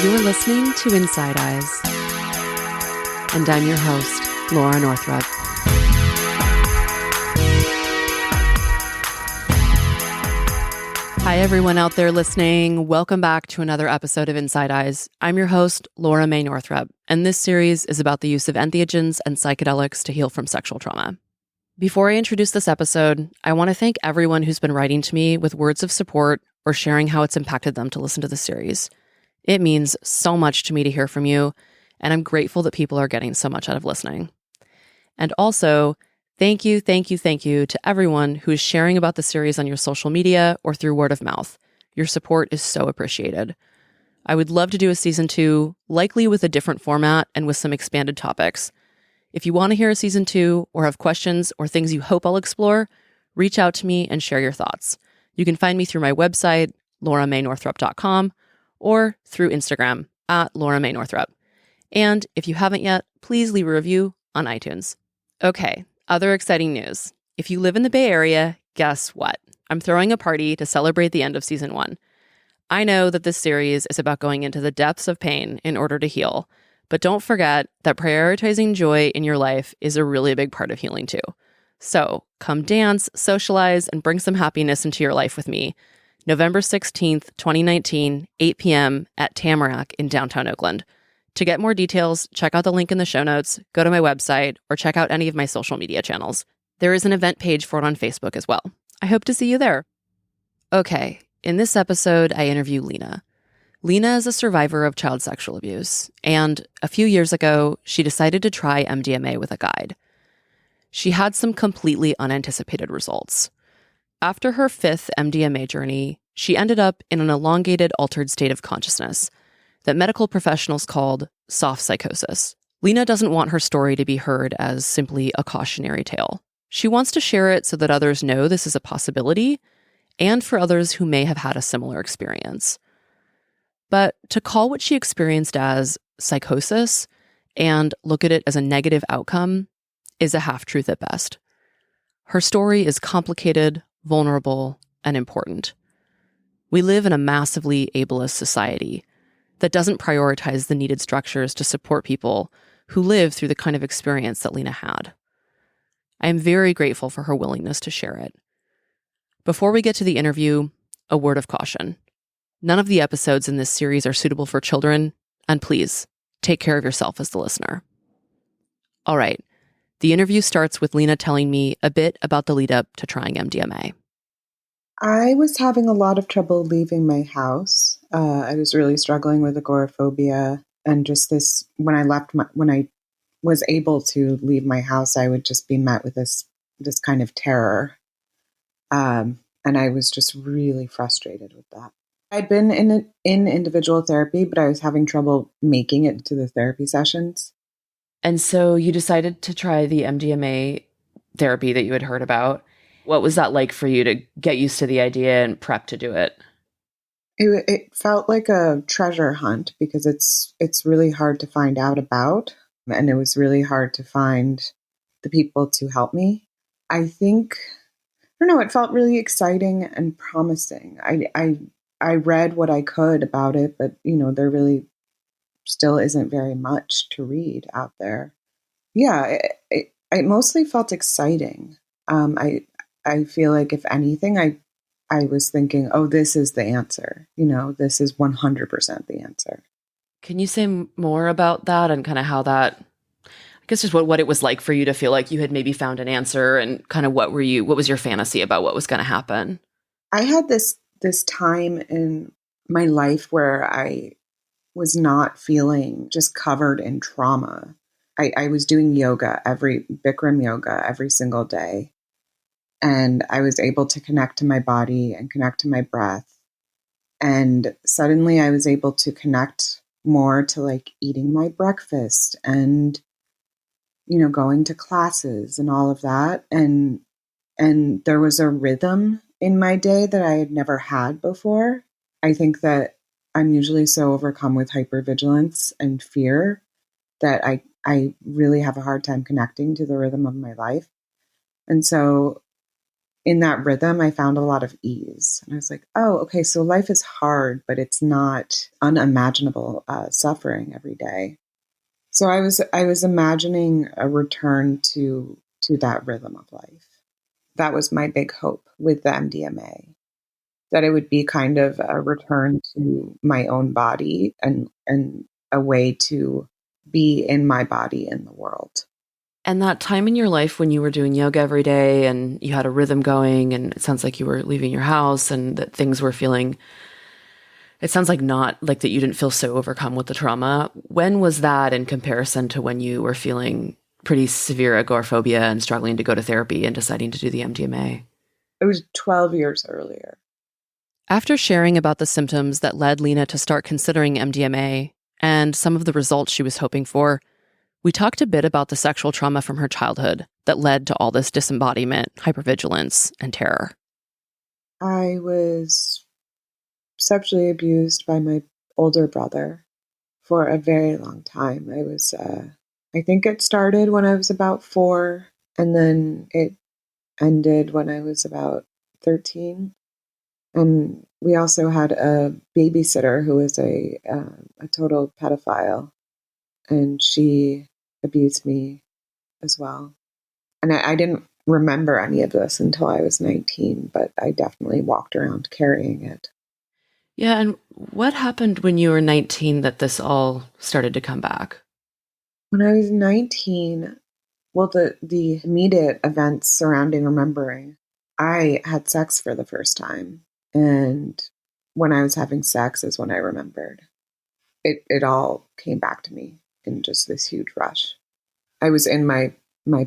You're listening to Inside Eyes, and I'm your host, Laura Northrup. Hi, everyone out there listening. Welcome back to another episode of Inside Eyes. I'm your host, Laura May Northrup, and this series is about the use of entheogens and psychedelics to heal from sexual trauma. Before I introduce this episode, I want to thank everyone who's been writing to me with words of support or sharing how it's impacted them to listen to the series. It means so much to me to hear from you, and I'm grateful that people are getting so much out of listening. And also, thank you to everyone who is sharing about the series on your social media or through word of mouth. Your support is so appreciated. I would love to do a season 2, likely with a different format and with some expanded topics. If you want to hear a season 2 or have questions or things you hope I'll explore, reach out to me and share your thoughts. You can find me through my website, lauramay.northrup.com, or through Instagram at lauramay.northrup. And if you haven't yet, please leave a review on iTunes. Okay, other exciting news. If you live in the Bay Area, guess what? I'm throwing a party to celebrate the end of season 1. I know that this series is about going into the depths of pain in order to heal, but don't forget that prioritizing joy in your life is a really big part of healing too. So come dance, socialize, and bring some happiness into your life with me. November 16th, 2019, 8 p.m. at Tamarack in downtown Oakland. To get more details, check out the link in the show notes, go to my website, or check out any of my social media channels. There is an event page for it on Facebook as well. I hope to see you there. Okay, in this episode, I interview Lena. Lena is a survivor of child sexual abuse, and a few years ago, she decided to try MDMA with a guide. She had some completely unanticipated results. After her 5th MDMA journey, she ended up in an elongated altered state of consciousness that medical professionals called soft psychosis. Lena doesn't want her story to be heard as simply a cautionary tale. She wants to share it so that others know this is a possibility, and for others who may have had a similar experience. But to call what she experienced as psychosis and look at it as a negative outcome is a half-truth at best. Her story is complicated, vulnerable, and important. We live in a massively ableist society that doesn't prioritize the needed structures to support people who live through the kind of experience that Lena had. I am very grateful for her willingness to share it. Before we get to the interview, a word of caution. None of the episodes in this series are suitable for children, and please, take care of yourself as the listener. All right, the interview starts with Lena telling me a bit about the lead up to trying MDMA. I was having a lot of trouble leaving my house. I was really struggling with agoraphobia, and just this, when I was able to leave my house, I would just be met with this kind of terror. And I was just really frustrated with that. I'd been in individual therapy, but I was having trouble making it to the therapy sessions. And so you decided to try the MDMA therapy that you had heard about. What was that like for you to get used to the idea and prep to do it? It felt like a treasure hunt because it's really hard to find out about, and it was really hard to find the people to help me. I think, I don't know, it felt really exciting and promising. I read what I could about it, but there really still isn't very much to read out there. Yeah, it mostly felt exciting. I feel like if anything, I was thinking, oh, this is the answer. This is 100% the answer. Can you say more about that and kind of how that, I guess just what it was like for you to feel like you had maybe found an answer, and kind of what was your fantasy about what was going to happen? I had this time in my life where I was not feeling just covered in trauma. I was doing Bikram yoga every single day. And I was able to connect to my body and connect to my breath. And suddenly I was able to connect more to like eating my breakfast and, going to classes and all of that. And there was a rhythm in my day that I had never had before. I think that I'm usually so overcome with hypervigilance and fear that I really have a hard time connecting to the rhythm of my life. And so in that rhythm, I found a lot of ease. And I was like, oh, okay, so life is hard, but it's not unimaginable suffering every day. So I was imagining a return to that rhythm of life. That was my big hope with the MDMA, that it would be kind of a return to my own body and a way to be in my body in the world. And that time in your life when you were doing yoga every day and you had a rhythm going, and it sounds like you were leaving your house and that things were feeling, it sounds like not like that you didn't feel so overcome with the trauma. When was that in comparison to when you were feeling pretty severe agoraphobia and struggling to go to therapy and deciding to do the MDMA? It was 12 years earlier. After sharing about the symptoms that led Lena to start considering MDMA and some of the results she was hoping for, we talked a bit about the sexual trauma from her childhood that led to all this disembodiment, hypervigilance, and terror. I was sexually abused by my older brother for a very long time. I think it started when I was about 4, and then it ended when I was about 13. And we also had a babysitter who was a total pedophile, and she abused me as well. And I didn't remember any of this until I was 19, but I definitely walked around carrying it. Yeah, and what happened when you were 19 that this all started to come back? When I was 19, well, the immediate events surrounding remembering, I had sex for the first time. And when I was having sex is when I remembered. It all came back to me in just this huge rush. I was in my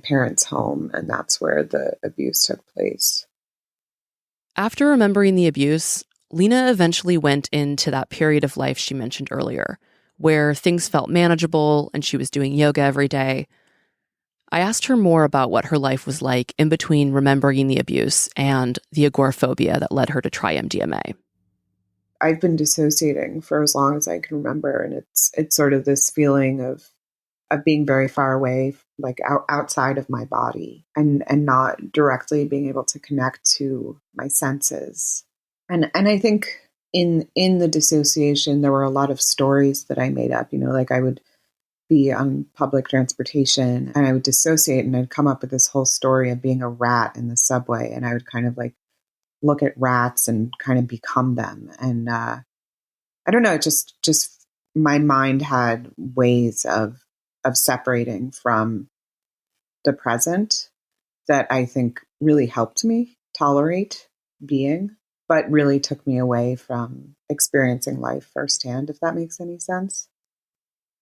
parents' home, and that's where the abuse took place. After remembering the abuse, Lena eventually went into that period of life she mentioned earlier, where things felt manageable and she was doing yoga every day. I asked her more about what her life was like in between remembering the abuse and the agoraphobia that led her to try MDMA. I've been dissociating for as long as I can remember, and it's sort of this feeling of being very far away, like outside of my body, and not directly being able to connect to my senses. And I think in the dissociation, there were a lot of stories that I made up. Like I would be on public transportation and I would dissociate, and I'd come up with this whole story of being a rat in the subway, and I would kind of like look at rats and kind of become them. And I don't know, just my mind had ways of separating from the present that I think really helped me tolerate being, but really took me away from experiencing life firsthand, if that makes any sense.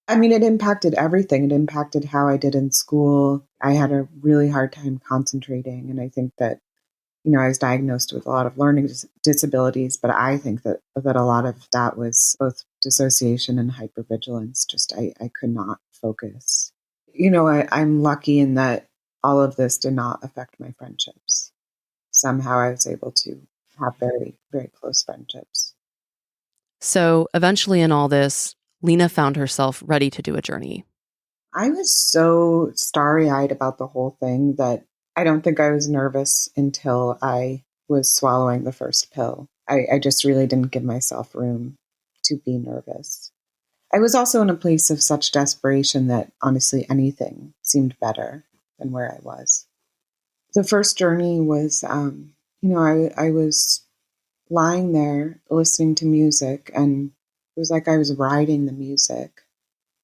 I mean, it impacted everything. It impacted how I did in school. I had a really hard time concentrating. And I think that, I was diagnosed with a lot of learning disabilities, but I think that a lot of that was both dissociation and hypervigilance. Just I could not focus. I'm lucky in that all of this did not affect my friendships. Somehow I was able to have very, very close friendships. So eventually in all this, Lena found herself ready to do a journey. I was so starry-eyed about the whole thing that I don't think I was nervous until I was swallowing the first pill. I just really didn't give myself room to be nervous. I was also in a place of such desperation that honestly anything seemed better than where I was. The first journey was, I was lying there listening to music, and it was like I was riding the music.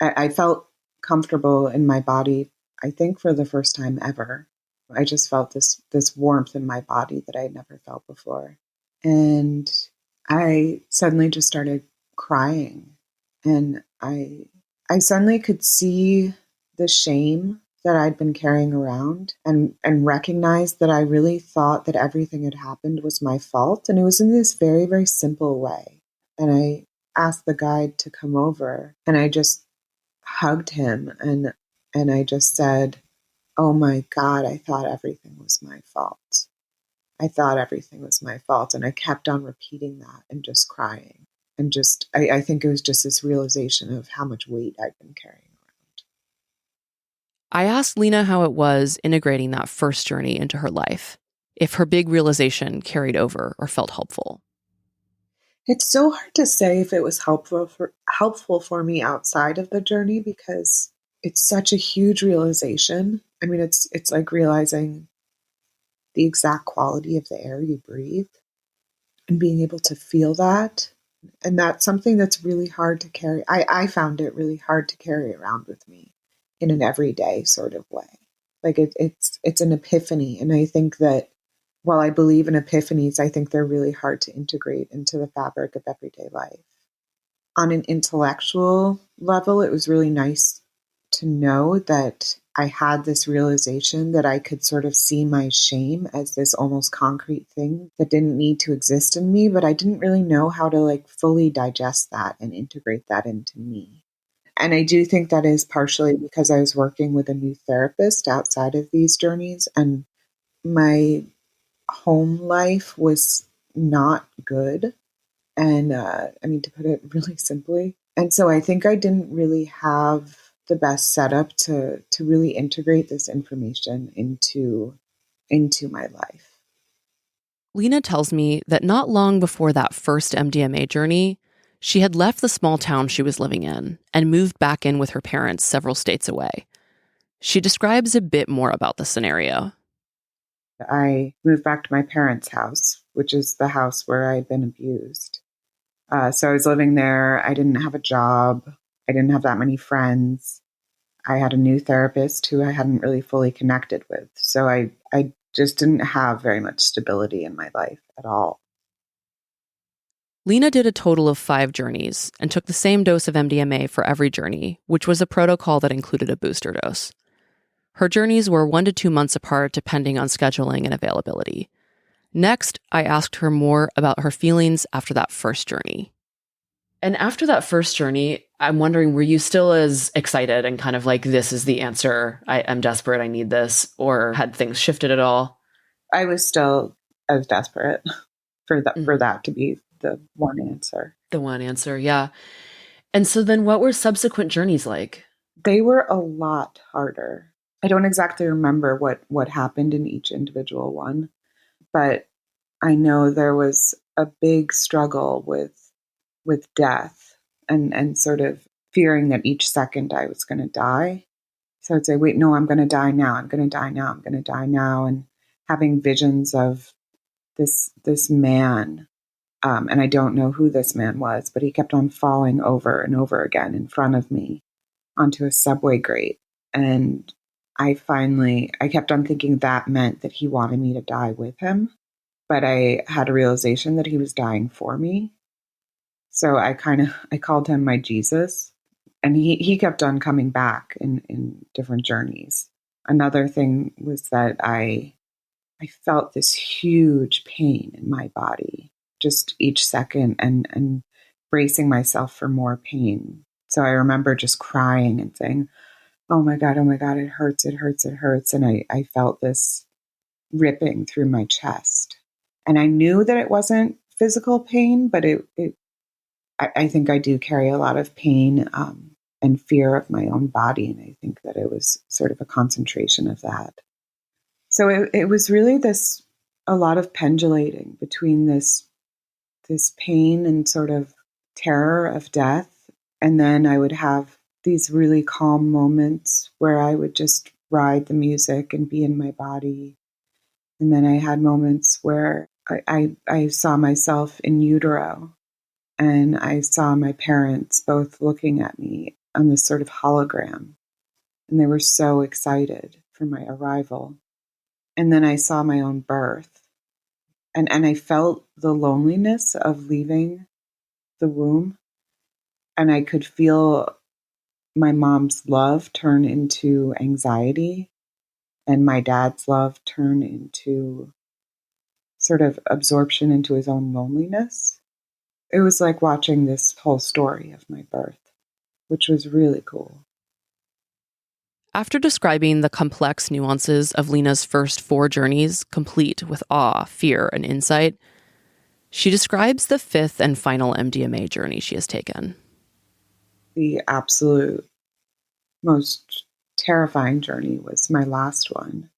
I felt comfortable in my body, I think for the first time ever. I just felt this warmth in my body that I had never felt before. And I suddenly just started crying. And I suddenly could see the shame that I'd been carrying around, and recognized that I really thought that everything that happened was my fault. And it was in this very, very simple way. And I asked the guide to come over, and I just hugged him, and I just said, "Oh my God, I thought everything was my fault. I thought everything was my fault." And I kept on repeating that and just crying. And I think it was just this realization of how much weight I'd been carrying around. I asked Lena how it was integrating that first journey into her life. if her big realization carried over or felt helpful. It's so hard to say if it was helpful for me outside of the journey because it's such a huge realization. I mean, it's like realizing the exact quality of the air you breathe and being able to feel that. And that's something that's really hard to carry. I found it really hard to carry around with me in an everyday sort of way. Like it's an epiphany. And I think that while I believe in epiphanies, I think they're really hard to integrate into the fabric of everyday life. On an intellectual level, it was really nice to know that I had this realization that I could sort of see my shame as this almost concrete thing that didn't need to exist in me, but I didn't really know how to like fully digest that and integrate that into me. And I do think that is partially because I was working with a new therapist outside of these journeys, and my home life was not good. And I mean, to put it really simply. And so I think I didn't really have the best setup to really integrate this information into my life. Lena tells me that not long before that first MDMA journey, she had left the small town she was living in and moved back in with her parents several states away. She describes a bit more about the scenario. I moved back to my parents' house, which is the house where I'd been abused. So I was living there. I didn't have a job. I didn't have that many friends. I had a new therapist who I hadn't really fully connected with. So I just didn't have very much stability in my life at all. Lena did a total of 5 journeys and took the same dose of MDMA for every journey, which was a protocol that included a booster dose. Her journeys were 1 to 2 months apart depending on scheduling and availability. Next, I asked her more about her feelings after that first journey. And after that first journey, I'm wondering, were you still as excited and kind of like, this is the answer, I'm desperate, I need this, or had things shifted at all? I was still as desperate for that to be the one answer. The one answer, yeah. And so then what were subsequent journeys like? They were a lot harder. I don't exactly remember what happened in each individual one, but I know there was a big struggle with death and sort of fearing that each second I was going to die. So I'd say, wait, no, I'm going to die now. I'm going to die now. I'm going to die now. And having visions of this man. And I don't know who this man was, but he kept on falling over and over again in front of me onto a subway grate. And I kept on thinking that meant that he wanted me to die with him. But I had a realization that he was dying for me. So I called him my Jesus. And he kept on coming back in different journeys. Another thing was that I felt this huge pain in my body, just each second, and bracing myself for more pain. So I remember just crying and saying, oh my God, it hurts, it hurts, it hurts. And I felt this ripping through my chest. And I knew that it wasn't physical pain, but I think I do carry a lot of pain and fear of my own body. And I think that it was sort of a concentration of that. So it was really a lot of pendulating between this pain and sort of terror of death. And then I would have these really calm moments where I would just ride the music and be in my body. And then I had moments where I saw myself in utero, and I saw my parents both looking at me on this sort of hologram. And they were so excited for my arrival. And then I saw my own birth. And I felt the loneliness of leaving the womb. And I could feel my mom's love turn into anxiety, and my dad's love turn into sort of absorption into his own loneliness. It was like watching this whole story of my birth, which was really cool. After describing the complex nuances of Lena's first 4 journeys, complete with awe, fear, and insight, she describes the 5th and final MDMA journey she has taken. The absolute most terrifying journey was my last one.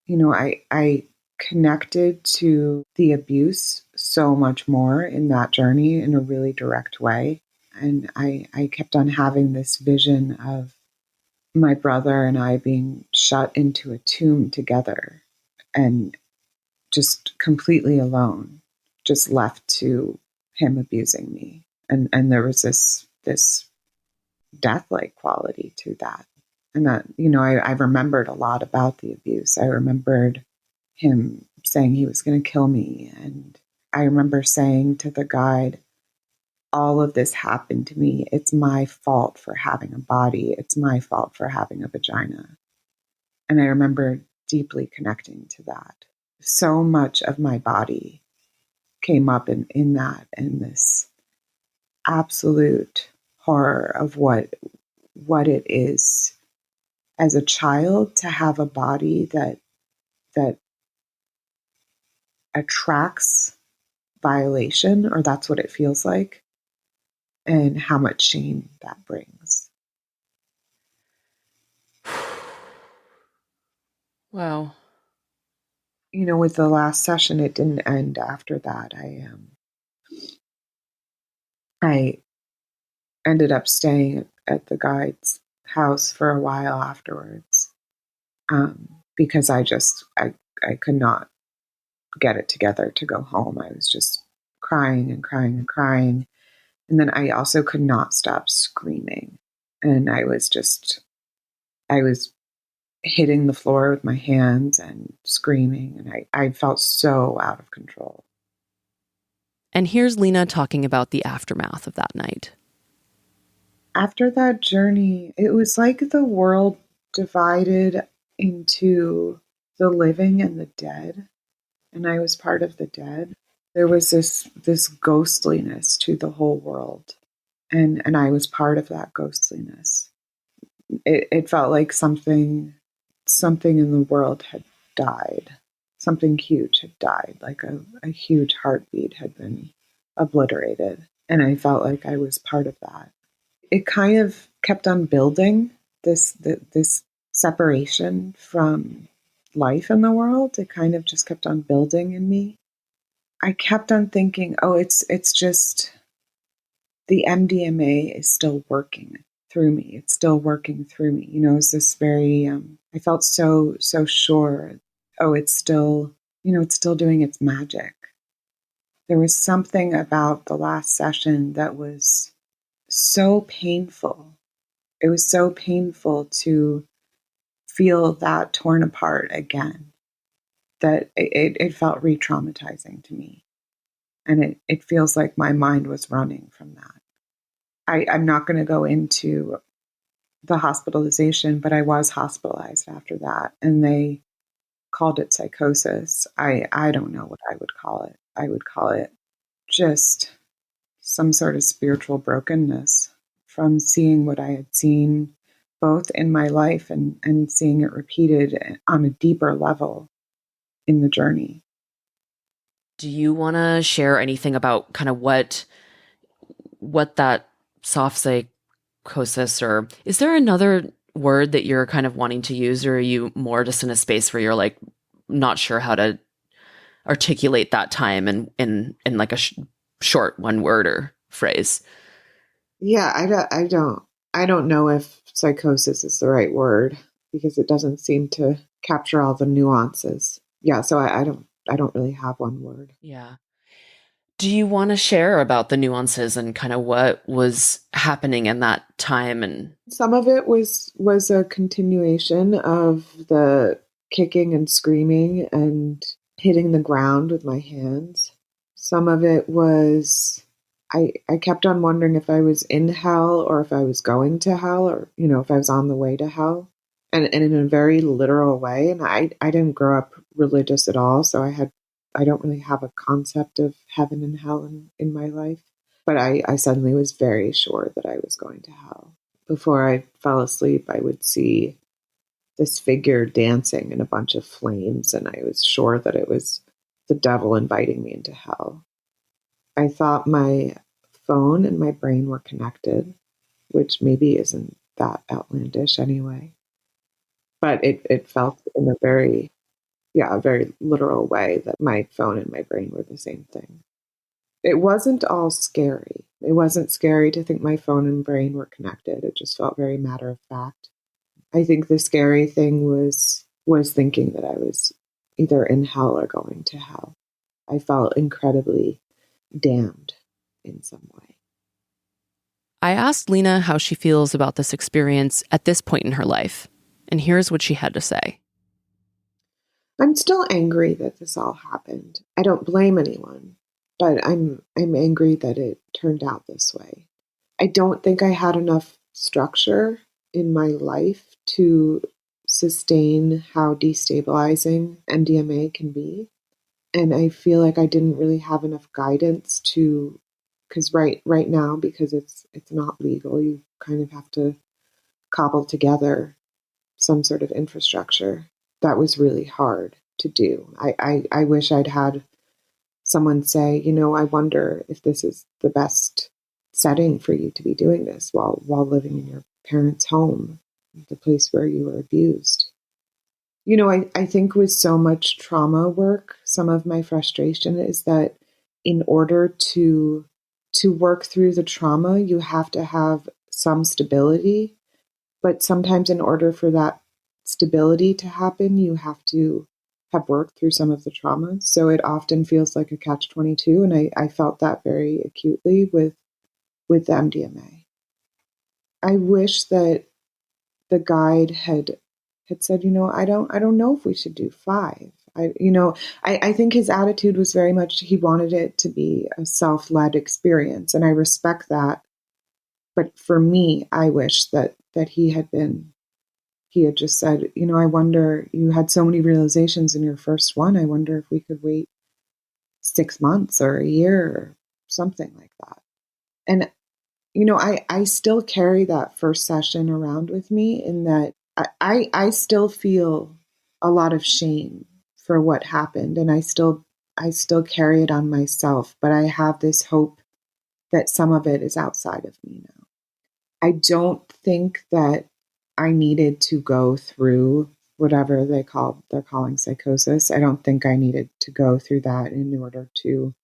You know, I connected to the abuse so much more in that journey in a really direct way. And I kept on having this vision of my brother and I being shut into a tomb together and just completely alone, just left to him abusing me. And there was this death-like quality to that. And that, I remembered a lot about the abuse. I remembered him saying he was going to kill me. And I remember saying to the guide, all of this happened to me. It's my fault for having a body. It's my fault for having a vagina. And I remember deeply connecting to that. So much of my body came up in that, and this absolute horror of what it is as a child to have a body that attracts violation, or that's what it feels like, and how much shame that brings. Wow. With the last session, it didn't end after that. I ended up staying at the guide's house for a while afterwards, because I could not get it together to go home. I was just crying and crying and crying. And then I also could not stop screaming. And I was hitting the floor with my hands and screaming. And I felt so out of control. And here's Lena talking about the aftermath of that night. After that journey, it was like the world divided into the living and the dead. And I was part of the dead. There was this ghostliness to the whole world. And I was part of that ghostliness. It felt like something in the world had died. Something huge had died, like a huge heartbeat had been obliterated. And I felt like I was part of that. It kind of kept on building, this separation from life in the world. It kind of just kept on building in me. I kept on thinking, oh, it's just the MDMA is still working through me. It's still working through me. It's this very, I felt so sure. Oh, it's still doing its magic. There was something about the last session that was so painful. It was so painful to feel that torn apart again, that it felt re-traumatizing to me. And it feels like my mind was running from that. I'm not going to go into the hospitalization, but I was hospitalized after that. And they called it psychosis. I don't know what I would call it. I would call it just some sort of spiritual brokenness from seeing what I had seen both in my life and seeing it repeated on a deeper level in the journey. Do you want to share anything about kind of what that soft psychosis, or is there another word that you're kind of wanting to use, or are you more just in a space where you're like not sure how to articulate that time in like a short one word or phrase? Yeah, I don't know if psychosis is the right word because it doesn't seem to capture all the nuances. Yeah, so I don't really have one word. Yeah. Do you want to share about the nuances and kind of what was happening in that time? And some of it was a continuation of the kicking and screaming and hitting the ground with my hands. Some of it was I kept on wondering if I was in hell or if I was going to hell, or if I was on the way to hell. And in a very literal way. And I didn't grow up religious at all, so I don't really have a concept of heaven and hell in my life. But I suddenly was very sure that I was going to hell. Before I fell asleep, I would see this figure dancing in a bunch of flames, and I was sure that it was the devil inviting me into hell. I thought my phone and my brain were connected, which maybe isn't that outlandish anyway. But it felt in a very, a very literal way that my phone and my brain were the same thing. It wasn't all scary. It wasn't scary to think my phone and brain were connected. It just felt very matter of fact. I think the scary thing was thinking that I was either in hell or going to hell. I felt incredibly damned in some way. I asked Lena how she feels about this experience at this point in her life, and here's what she had to say. I'm still angry that this all happened. I don't blame anyone, but I'm angry that it turned out this way. I don't think I had enough structure in my life to sustain how destabilizing MDMA can be. And I feel like I didn't really have enough guidance to, because right now, because it's not legal, you kind of have to cobble together some sort of infrastructure. That was really hard to do. I wish I'd had someone say, I wonder if this is the best setting for you to be doing this while living in your parents' home, the place where you were abused. I think with so much trauma work, some of my frustration is that in order to work through the trauma, you have to have some stability. But sometimes in order for that stability to happen, you have to have worked through some of the trauma. So it often feels like a catch-22. And I felt that very acutely with the MDMA. I wish that the guide had said, I don't know if we should do 5. I think his attitude was very much, he wanted it to be a self-led experience. And I respect that. But for me, I wish that he had just said, I wonder, you had so many realizations in your first one. I wonder if we could wait 6 months or a year or something like that. And, I still carry that first session around with me in that I still feel a lot of shame for what happened. And I still carry it on myself, but I have this hope that some of it is outside of me now. I don't think that I needed to go through whatever they're calling psychosis. I don't think I needed to go through that in order to,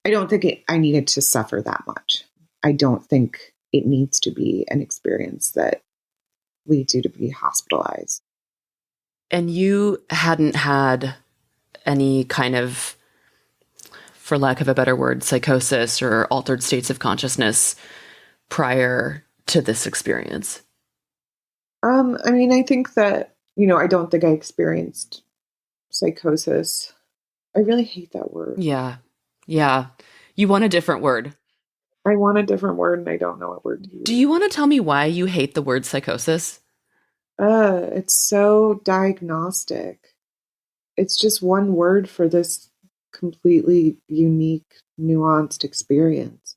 I don't think I needed to suffer that much. I don't think it needs to be an experience that leads you to be hospitalized. And you hadn't had any kind of, for lack of a better word, psychosis or altered states of consciousness prior to this experience? I think that, I don't think I experienced psychosis. I really hate that word. Yeah. You want a different word. I want a different word and I don't know what word to use. Do you want to tell me why you hate the word psychosis? It's so diagnostic. It's just one word for this completely unique, nuanced experience.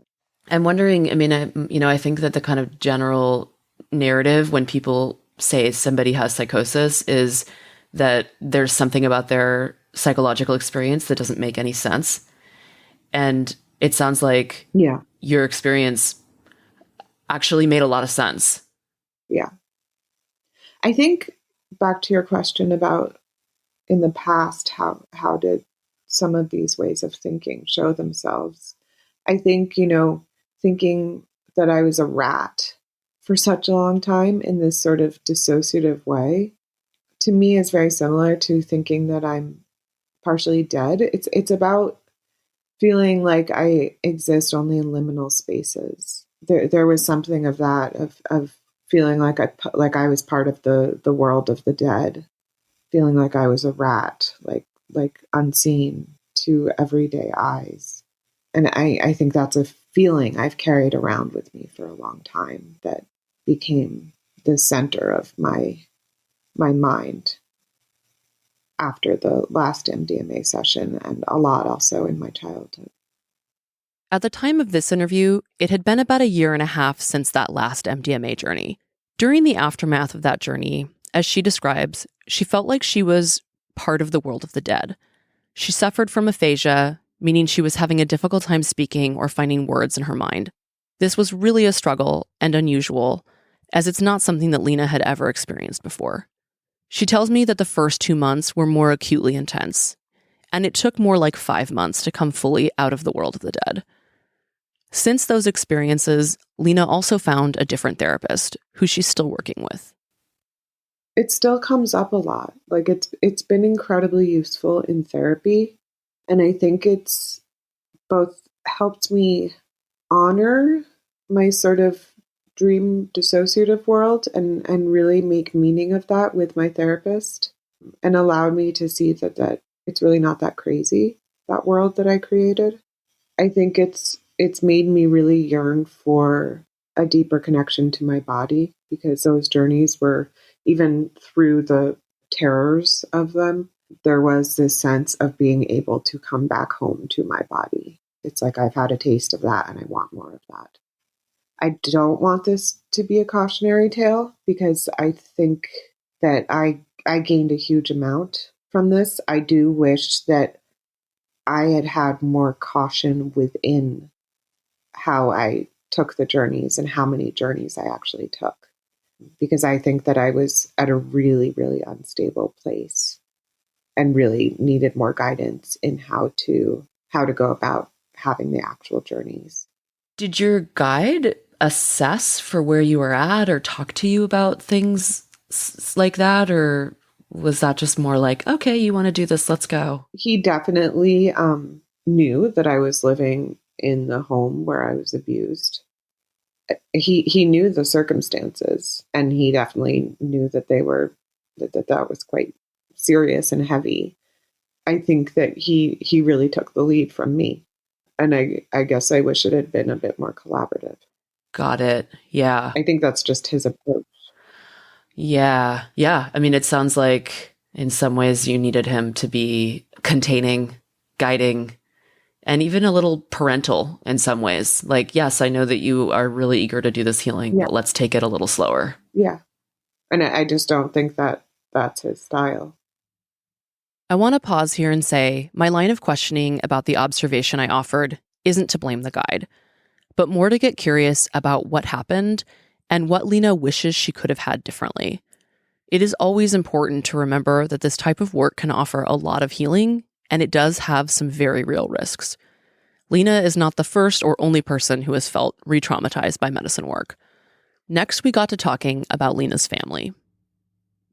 I'm wondering, I think that the kind of general narrative when people say somebody has psychosis is that there's something about their psychological experience that doesn't make any sense. And it sounds like your experience actually made a lot of sense. Yeah. I think back to your question about in the past, how did some of these ways of thinking show themselves? I think, thinking that I was a rat for such a long time in this sort of dissociative way, to me is very similar to thinking that I'm partially dead. It's about feeling like I exist only in liminal spaces. There was something of that, of feeling like I was part of the world of the dead, feeling like I was a rat, like unseen to everyday eyes. And I think that's a feeling I've carried around with me for a long time that became the center of my mind after the last MDMA session, and a lot also in my childhood. At the time of this interview, it had been about 1.5 years since that last MDMA journey. During the aftermath of that journey, as she describes, she felt like she was part of the world of the dead. She suffered from aphasia, meaning she was having a difficult time speaking or finding words in her mind. This was really a struggle and unusual, as it's not something that Lena had ever experienced before. She tells me that the first 2 months were more acutely intense, and it took more like 5 months to come fully out of the world of the dead. Since those experiences, Lena also found a different therapist who she's still working with. It still comes up a lot. Like it's been incredibly useful in therapy. And I think it's both helped me honor my sort of dream dissociative world and really make meaning of that with my therapist, and allowed me to see that it's really not that crazy, that world that I created. I think it's made me really yearn for a deeper connection to my body, because those journeys were, even through the terrors of them, there was this sense of being able to come back home to my body. It's like I've had a taste of that and I want more of that. I don't want this to be a cautionary tale, because I think that I gained a huge amount from this. I do wish that I had had more caution within how I took the journeys and how many journeys I actually took, because I think that I was at a really, really unstable place and really needed more guidance in how to go about having the actual journeys. Did your guide assess for where you were at or talk to you about things like that? Or was that just more like, okay, you want to do this, let's go? He definitely knew that I was living in the home where I was abused. He knew the circumstances, and he definitely knew that they were, that was quite serious and heavy. I think that he really took the lead from me. And I guess I wish it had been a bit more collaborative. Got it. Yeah. I think that's just his approach. Yeah. Yeah. I mean, it sounds like in some ways you needed him to be containing, guiding, and even a little parental in some ways. Like, yes, I know that you are really eager to do this healing, but let's take it a little slower. Yeah. And I just don't think that that's his style. I want to pause here and say my line of questioning about the observation I offered isn't to blame the guide, but more to get curious about what happened and what Lena wishes she could have had differently. It is always important to remember that this type of work can offer a lot of healing, and it does have some very real risks. Lena is not the first or only person who has felt re-traumatized by medicine work. Next, we got to talking about Lena's family.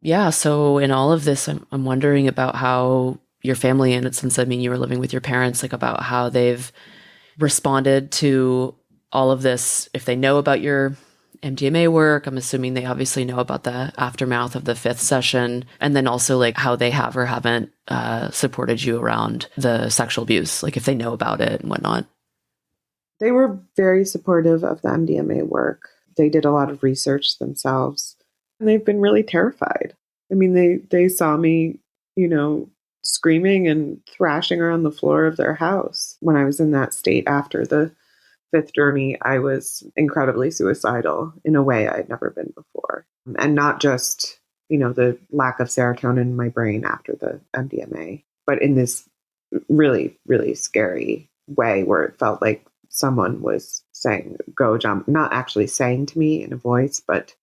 Yeah, so in all of this, I'm wondering about how your family, and since I mean you were living with your parents, like about how they've responded to all of this. If they know about your MDMA work, I'm assuming they obviously know about the aftermath of the 5th session, and then also like how they have or haven't supported you around the sexual abuse, like if they know about it and whatnot. They were very supportive of the MDMA work. They did a lot of research themselves, and they've been really terrified. I mean, they saw me, screaming and thrashing around the floor of their house when I was in that state after the 5th journey. I was incredibly suicidal in a way I'd never been before. And not just, the lack of serotonin in my brain after the MDMA, but in this really, really scary way where it felt like someone was saying, go jump, not actually saying to me in a voice, but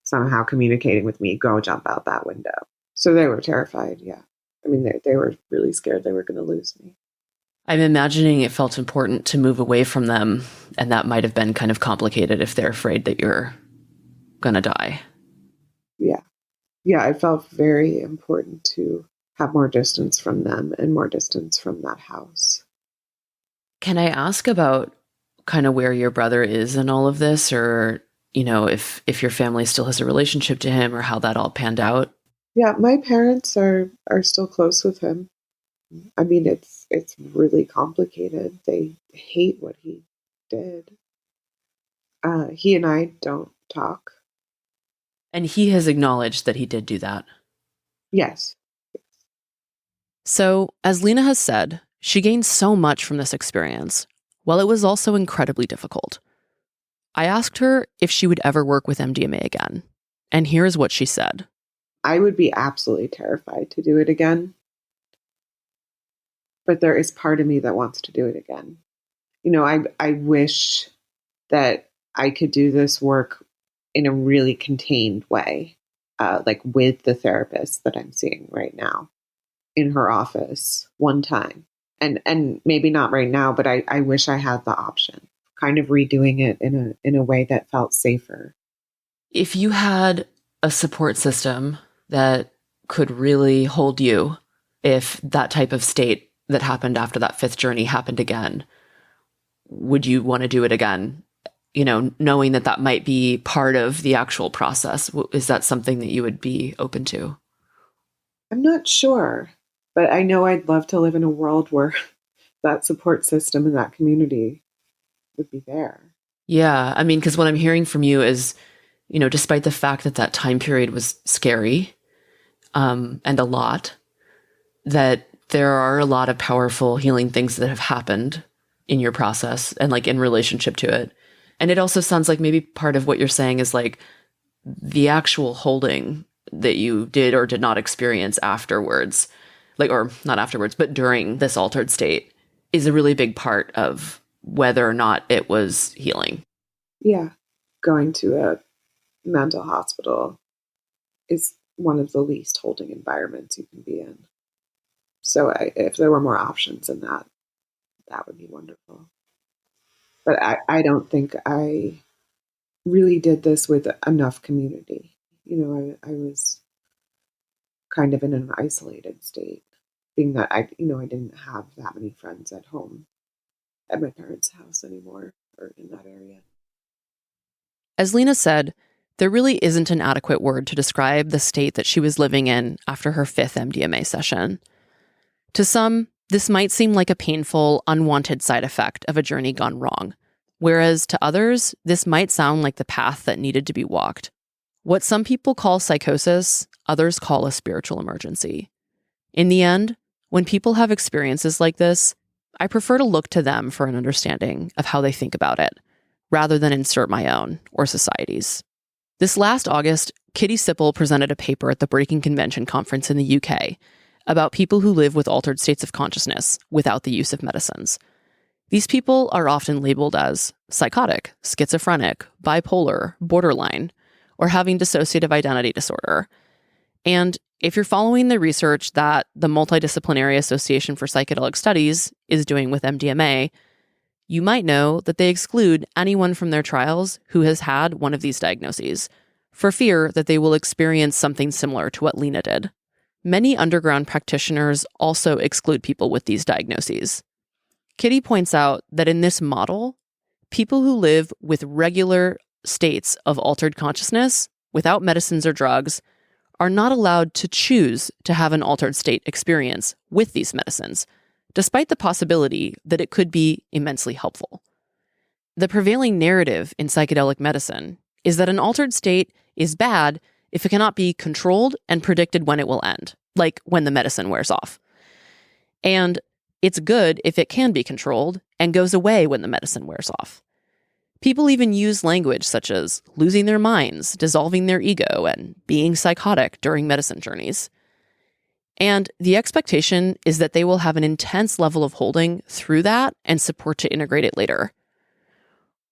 somehow communicating with me, go jump out that window. So they were terrified. Yeah. I mean, they were really scared they were going to lose me. I'm imagining it felt important to move away from them, and that might have been kind of complicated if they're afraid that you're going to die. Yeah. Yeah, it felt very important to have more distance from them and more distance from that house. Can I ask about kind of where your brother is in all of this, or, if your family still has a relationship to him, or how that all panned out? Yeah, my parents are still close with him. I mean, it's really complicated. They hate what he did. He and I don't talk. And he has acknowledged that he did do that. Yes. So, as Lena has said, she gained so much from this experience, while it was also incredibly difficult. I asked her if she would ever work with MDMA again, and here's what she said. I would be absolutely terrified to do it again. But there is part of me that wants to do it again. I wish that I could do this work in a really contained way. like with the therapist that I'm seeing right now in her office one time. And maybe not right now, but I wish I had the option, kind of redoing it in a way that felt safer. If you had a support system that could really hold you if that type of state that happened after that fifth journey happened again, would you want to do it again? You know, knowing that that might be part of the actual process, is that something that you would be open to? I'm not sure, but I know I'd love to live in a world where that support system and that community would be there. Yeah. I mean, because what I'm hearing from you is, you know, despite the fact that that time period was scary, and a lot, that there are a lot of powerful healing things that have happened in your process and like in relationship to it. And it also sounds like maybe part of what you're saying is like the actual holding that you did or did not experience afterwards, like, or not afterwards, but during this altered state is a really big part of whether or not it was healing. Yeah. Going to a mental hospital is one of the least holding environments you can be in. So if there were more options in that, that would be wonderful. But I don't think I really did this with enough community. You know, I was kind of in an isolated state, being that I didn't have that many friends at home at my parents' house anymore or in that area. As Lena said, there really isn't an adequate word to describe the state that she was living in after her fifth MDMA session. To some, this might seem like a painful, unwanted side effect of a journey gone wrong, whereas to others, this might sound like the path that needed to be walked. What some people call psychosis, others call a spiritual emergency. In the end, when people have experiences like this, I prefer to look to them for an understanding of how they think about it, rather than insert my own or society's. This last August, Kitty Sipple presented a paper at the Breaking Convention conference in the UK about people who live with altered states of consciousness without the use of medicines. These people are often labeled as psychotic, schizophrenic, bipolar, borderline, or having dissociative identity disorder. And if you're following the research that the Multidisciplinary Association for Psychedelic Studies is doing with MDMA, you might know that they exclude anyone from their trials who has had one of these diagnoses, for fear that they will experience something similar to what Lena did. Many underground practitioners also exclude people with these diagnoses. Kitty points out that in this model, people who live with regular states of altered consciousness without medicines or drugs are not allowed to choose to have an altered state experience with these medicines, despite the possibility that it could be immensely helpful. The prevailing narrative in psychedelic medicine is that an altered state is bad if it cannot be controlled and predicted when it will end, like when the medicine wears off. And it's good if it can be controlled and goes away when the medicine wears off. People even use language such as losing their minds, dissolving their ego, and being psychotic during medicine journeys. And the expectation is that they will have an intense level of holding through that and support to integrate it later.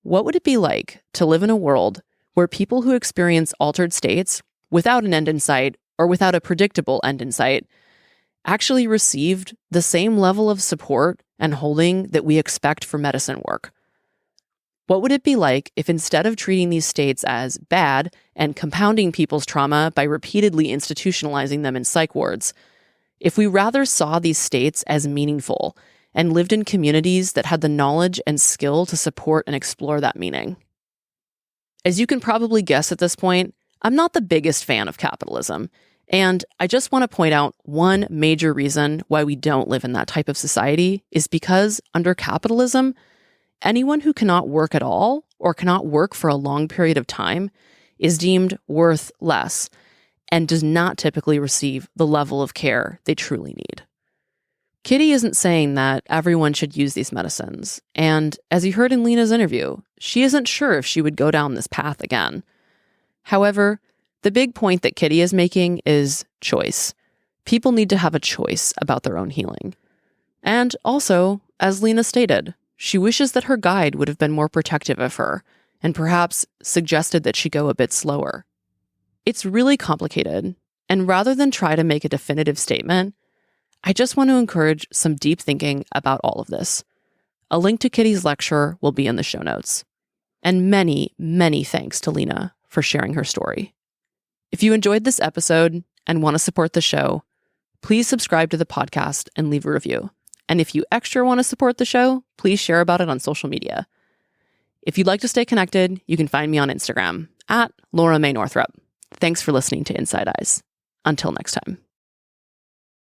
What would it be like to live in a world where people who experience altered states without an end in sight or without a predictable end in sight actually received the same level of support and holding that we expect for medicine work? What would it be like if instead of treating these states as bad and compounding people's trauma by repeatedly institutionalizing them in psych wards, if we rather saw these states as meaningful and lived in communities that had the knowledge and skill to support and explore that meaning? As you can probably guess at this point, I'm not the biggest fan of capitalism, and I just want to point out one major reason why we don't live in that type of society is because under capitalism, anyone who cannot work at all or cannot work for a long period of time is deemed worth less and does not typically receive the level of care they truly need. Kitty isn't saying that everyone should use these medicines, and as you heard in Lena's interview, she isn't sure if she would go down this path again. However, the big point that Kitty is making is choice. People need to have a choice about their own healing. And also, as Lena stated, she wishes that her guide would have been more protective of her and perhaps suggested that she go a bit slower. It's really complicated, and rather than try to make a definitive statement, I just want to encourage some deep thinking about all of this. A link to Kitty's lecture will be in the show notes. And many, many thanks to Lena for sharing her story. If you enjoyed this episode and want to support the show, please subscribe to the podcast and leave a review. And if you extra want to support the show, please share about it on social media. If you'd like to stay connected, you can find me on Instagram @Laura May Northrup. Thanks for listening to Inside Eyes. Until next time.